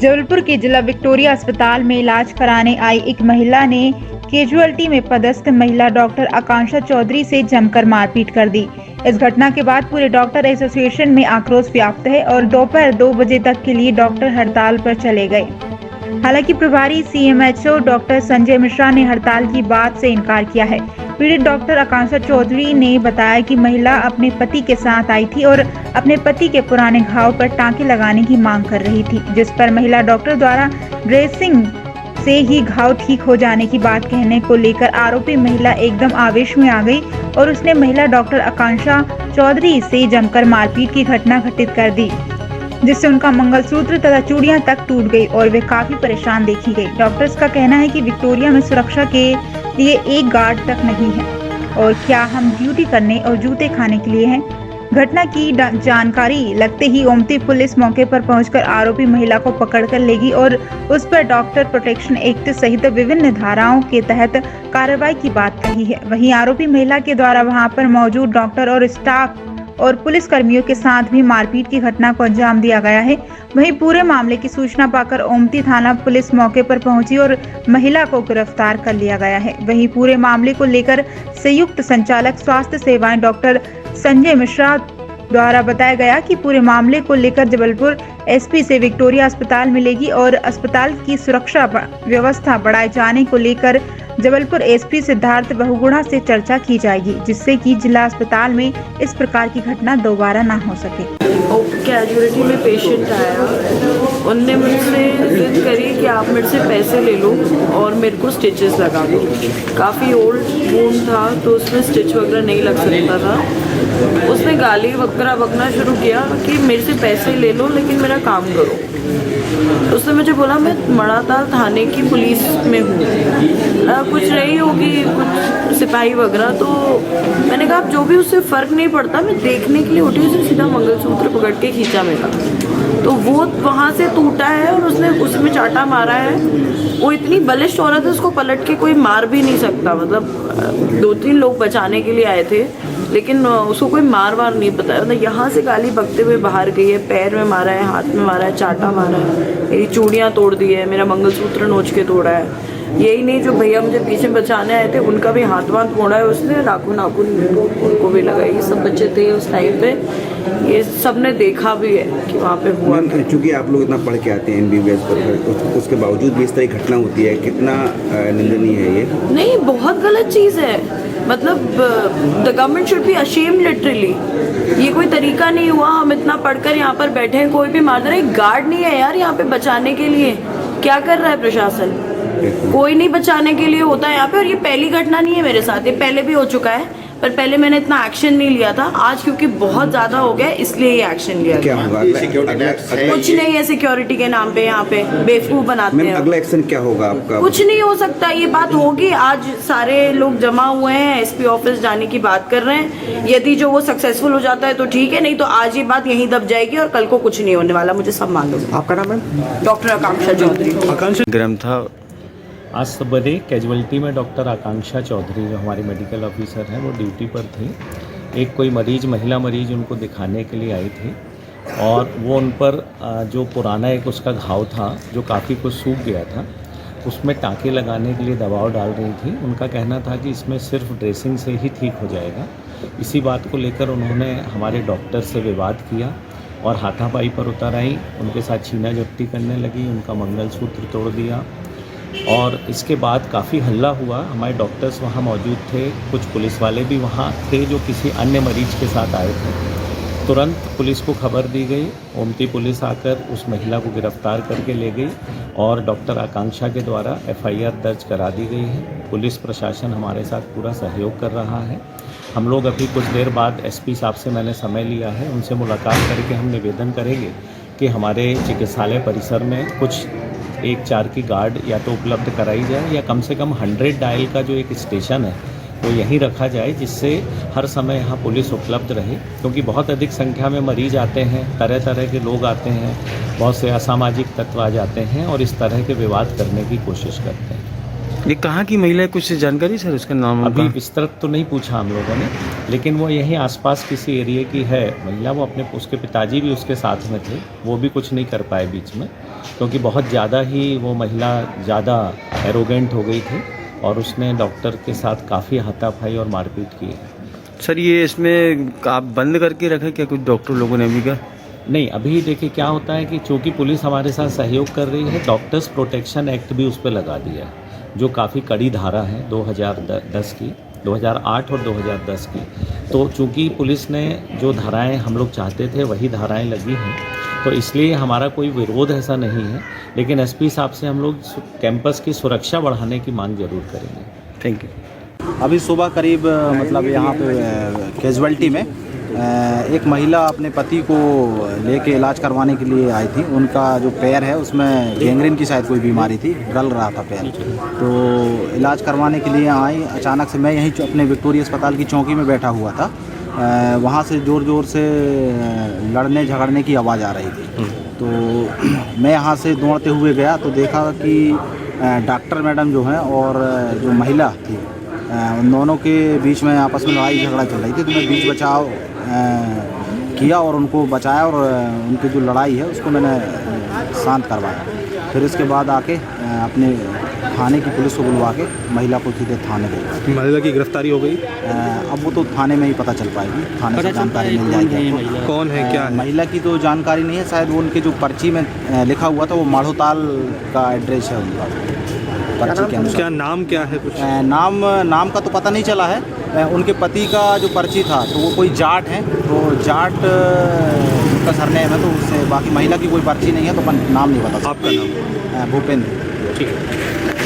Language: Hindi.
जबलपुर के जिला विक्टोरिया अस्पताल में इलाज कराने आई एक महिला ने कैजुअल्टी में पदस्थ महिला डॉक्टर आकांक्षा चौधरी से जमकर मारपीट कर दी। इस घटना के बाद पूरे डॉक्टर एसोसिएशन में आक्रोश व्याप्त है और दोपहर 2 बजे तक के लिए डॉक्टर हड़ताल पर चले गए। हालांकि प्रभारी सीएमएचओ डॉक्टर संजय मिश्रा ने हड़ताल की बात से इनकार किया है। पीड़ित डॉक्टर आकांक्षा चौधरी ने बताया कि महिला अपने पति के साथ आई थी और अपने पति के पुराने घाव पर टांके लगाने की मांग कर रही थी, जिस पर महिला डॉक्टर द्वारा ड्रेसिंग से ही घाव ठीक हो जाने की बात कहने को लेकर आरोपी महिला एकदम आवेश में आ गई और उसने महिला डॉक्टर आकांक्षा चौधरी से जमकर मारपीट की घटना घटित कर दी, जिससे उनका मंगलसूत्र तथा चूड़ियां तक टूट गई और वे काफी परेशान देखी गई। डॉक्टर्स का कहना है कि विक्टोरिया में सुरक्षा के लिए एक गार्ड तक नहीं है और क्या हम ड्यूटी करने और जूते खाने के लिए हैं। घटना की जानकारी लगते ही ओमती पुलिस मौके पर पहुंचकर आरोपी महिला को पकड़कर ले गई और उस पर डॉक्टर प्रोटेक्शन एक्ट सहित विभिन्न धाराओं के तहत कार्रवाई की बात कही है। वहीं आरोपी महिला के द्वारा वहां पर मौजूद डॉक्टर और स्टाफ और पुलिस कर्मियों के साथ भी मारपीट की घटना को अंजाम दिया गया है। वहीं पूरे मामले की सूचना पाकर ओमती थाना पुलिस मौके पर पहुंची और महिला को गिरफ्तार कर लिया गया है। वहीं पूरे मामले को लेकर संयुक्त संचालक स्वास्थ्य सेवाएं डॉक्टर संजय मिश्रा द्वारा बताया गया कि पूरे मामले को लेकर जबलपुर एसपी से विक्टोरिया अस्पताल मिलेगी और अस्पताल की सुरक्षा व्यवस्था बढ़ाए जाने को लेकर जबलपुर एसपी सिद्धार्थ बहुगुणा से चर्चा की जाएगी, जिससे कि जिला अस्पताल में इस प्रकार की घटना दोबारा ना हो सके। कैजुअलिटी में पेशेंट आया, उनने मुझसे जिद करी कि आप मेरे से पैसे ले लो और मेरे को स्टिचेस लगा दो। काफ़ी ओल्ड वूंड था तो उसमें स्टिच वगैरह नहीं लग सकता था। उसने गाली वगैरह बकना शुरू किया कि मेरे से पैसे ले लो लेकिन मेरा काम करो। उसने मुझे बोला मैं मड़ाताल थाने की पुलिस में हूँ, कुछ रही होगी कुछ सिपाही वगैरह। तो मैंने कहा जो भी उससे फ़र्क नहीं पड़ता, मैं देखने के लिए उठी, उसने सीधा मंगलसूत्र पकड़ के खींचा मेरा, तो वो वहाँ से टूटा है और उसने उसमें चाटा मारा है। वो इतनी बलिष्ठ औरत है, उसको पलट के कोई मार भी नहीं सकता। मतलब 2-3 लोग बचाने के लिए आए थे लेकिन उसको कोई मार वार नहीं पता है। मतलब यहाँ से गाली बकते हुए बाहर गई है, पैर में मारा है, हाथ में मारा है, चाटा मारा है, मेरी चूड़ियाँ तोड़ दी है, मेरा मंगलसूत्र नोच के तोड़ा है। यही नहीं, जो भैया मुझे पीछे बचाने आए थे उनका भी हाथ वाथ मोड़ा है उसने, नाखून उनको भी लगाई। ये सब बच्चे थे उस टाइम पे, ये सब ने देखा भी है कि वहाँ पे हुआ। चूँकि आप लोग इतना पढ़ के आते हैं MBBS पर, उसके बावजूद भी इस तरह घटना होती है, कितना निंदनीय है ये? नहीं, बहुत गलत चीज़ है। मतलब the government should be ashamed literally. ये कोई तरीका नहीं हुआ, हम इतना पढ़कर यहाँ पर बैठे हैं, कोई भी मार दे रहा है। गार्ड नहीं है यार यहाँ पे बचाने के लिए। क्या कर रहा है प्रशासन? कोई नहीं बचाने के लिए होता है यहाँ पे। और ये पहली घटना नहीं है मेरे साथ, ये पहले भी हो चुका है, पर पहले मैंने इतना एक्शन नहीं लिया था। आज क्योंकि बहुत ज्यादा हो गया इसलिए ये एक्शन लिया क्या गया। होगा? कुछ नहीं है, सिक्योरिटी के नाम पे यहाँ पे बेवकूफ बनाते हैं। अगला एक्शन क्या होगा आपका? कुछ नहीं हो सकता, ये बात होगी। आज सारे लोग जमा हुए हैं, एसपी ऑफिस जाने की बात कर रहे हैं। यदि जो वो सक्सेसफुल हो जाता है तो ठीक है, नहीं तो आज ये बात यहीं दब जाएगी और कल को कुछ नहीं होने वाला, मुझे सब मालूम है। आपका नाम है? डॉक्टर आकांक्षा चौधरी। ग्रम था आज सवेरे कैजुअलिटी में डॉक्टर आकांक्षा चौधरी जो हमारे मेडिकल ऑफिसर हैं वो ड्यूटी पर थे। एक कोई मरीज, महिला मरीज उनको दिखाने के लिए आई थी और वो उन पर जो पुराना एक उसका घाव था जो काफ़ी कुछ सूख गया था, उसमें टाँके लगाने के लिए दबाव डाल रही थी। उनका कहना था कि इसमें सिर्फ ड्रेसिंग से ही ठीक हो जाएगा। इसी बात को लेकर उन्होंने हमारे डॉक्टर से विवाद किया और हाथापाई पर उतर आई, उनके साथ छीना झपटी करने लगी, उनका मंगलसूत्र तोड़ दिया और इसके बाद काफ़ी हल्ला हुआ। हमारे डॉक्टर्स वहाँ मौजूद थे, कुछ पुलिस वाले भी वहाँ थे जो किसी अन्य मरीज के साथ आए थे। तुरंत पुलिस को खबर दी गई, ओमती पुलिस आकर उस महिला को गिरफ्तार करके ले गई और डॉक्टर आकांक्षा के द्वारा FIR दर्ज करा दी गई है। पुलिस प्रशासन हमारे साथ पूरा सहयोग कर रहा है। हम लोग अभी कुछ देर बाद SP साहब से मैंने समय लिया है, उनसे मुलाकात करके हम निवेदन करेंगे कि हमारे चिकित्सालय परिसर में कुछ 1-4 की गार्ड या तो उपलब्ध कराई जाए या कम से कम 100 डायल का जो एक स्टेशन है वो यहीं रखा जाए, जिससे हर समय यहाँ पुलिस उपलब्ध रहे। क्योंकि बहुत अधिक संख्या में मरीज आते हैं, तरह तरह के लोग आते हैं, बहुत से असामाजिक तत्व आ जाते हैं और इस तरह के विवाद करने की कोशिश करते हैं। ये कहाँ की महिला है, कुछ जानकारी सर उसका नाम? अभी विस्तृत तो नहीं पूछा हम लोगों ने, लेकिन वो यहीं आसपास किसी एरिया की है महिला। वो अपने उसके पिताजी भी उसके साथ में थे, वो भी कुछ नहीं कर पाए बीच में, क्योंकि बहुत ज़्यादा ही वो महिला ज़्यादा एरोगेंट हो गई थी और उसने डॉक्टर के साथ काफ़ी हाथापाई और मारपीट की है। सर ये इसमें आप बंद करके रखे क्या, कुछ डॉक्टर लोगों ने भी क्या? नहीं, अभी देखिए क्या होता है कि चूँकि पुलिस हमारे साथ सहयोग कर रही है, डॉक्टर्स प्रोटेक्शन एक्ट भी उस पर लगा दिया है, जो काफ़ी कड़ी धारा है 2010 की, 2008 और 2010 की। तो चूँकि पुलिस ने जो धाराएं हम लोग चाहते थे वही धाराएं लगी हैं, तो इसलिए हमारा कोई विरोध ऐसा नहीं है, लेकिन एसपी साहब से हम लोग कैंपस की सुरक्षा बढ़ाने की मांग जरूर करेंगे। Thank you. अभी सुबह करीब मतलब यहाँ पे कैजुअल्टी में एक महिला अपने पति को लेके इलाज करवाने के लिए आई थी। उनका जो पैर है उसमें गैंग्रीन की शायद कोई बीमारी थी, गल रहा था पैर, तो इलाज करवाने के लिए आई। अचानक से मैं यहीं अपने विक्टोरिया अस्पताल की चौकी में बैठा हुआ था, वहाँ से ज़ोर ज़ोर से लड़ने झगड़ने की आवाज़ आ रही थी। तो मैं यहाँ से दौड़ते हुए गया तो देखा कि डॉक्टर मैडम जो हैं और जो महिला थी, उन दोनों के बीच में आपस में लड़ाई झगड़ा चल रही थी। तो मैं बीच बचाव किया और उनको बचाया और उनकी जो लड़ाई है उसको मैंने शांत करवाया। फिर इसके बाद आके अपने थाने की पुलिस को बुलवा के महिला को सीधे थाने ले गए। महिला की गिरफ्तारी हो गई? अब वो तो थाने में ही पता चल पाएगी, थाने से जानकारी मिल जाएगी। कौन है, क्या है? महिला की तो जानकारी नहीं है, शायद वो उनके जो पर्ची में लिखा हुआ था वो माढ़ोताल का एड्रेस है उनका पर्ची के अनुसार। क्या नाम क्या है कुछ? नाम का तो पता नहीं चला है। उनके पति का जो पर्ची था तो वो कोई जाट है, तो जाट उनका सरनेम है, तो उससे बाकी महिला की कोई पर्ची नहीं है, तो नाम नहीं पता। आपका नाम? भूपेंद्र। ठीक है।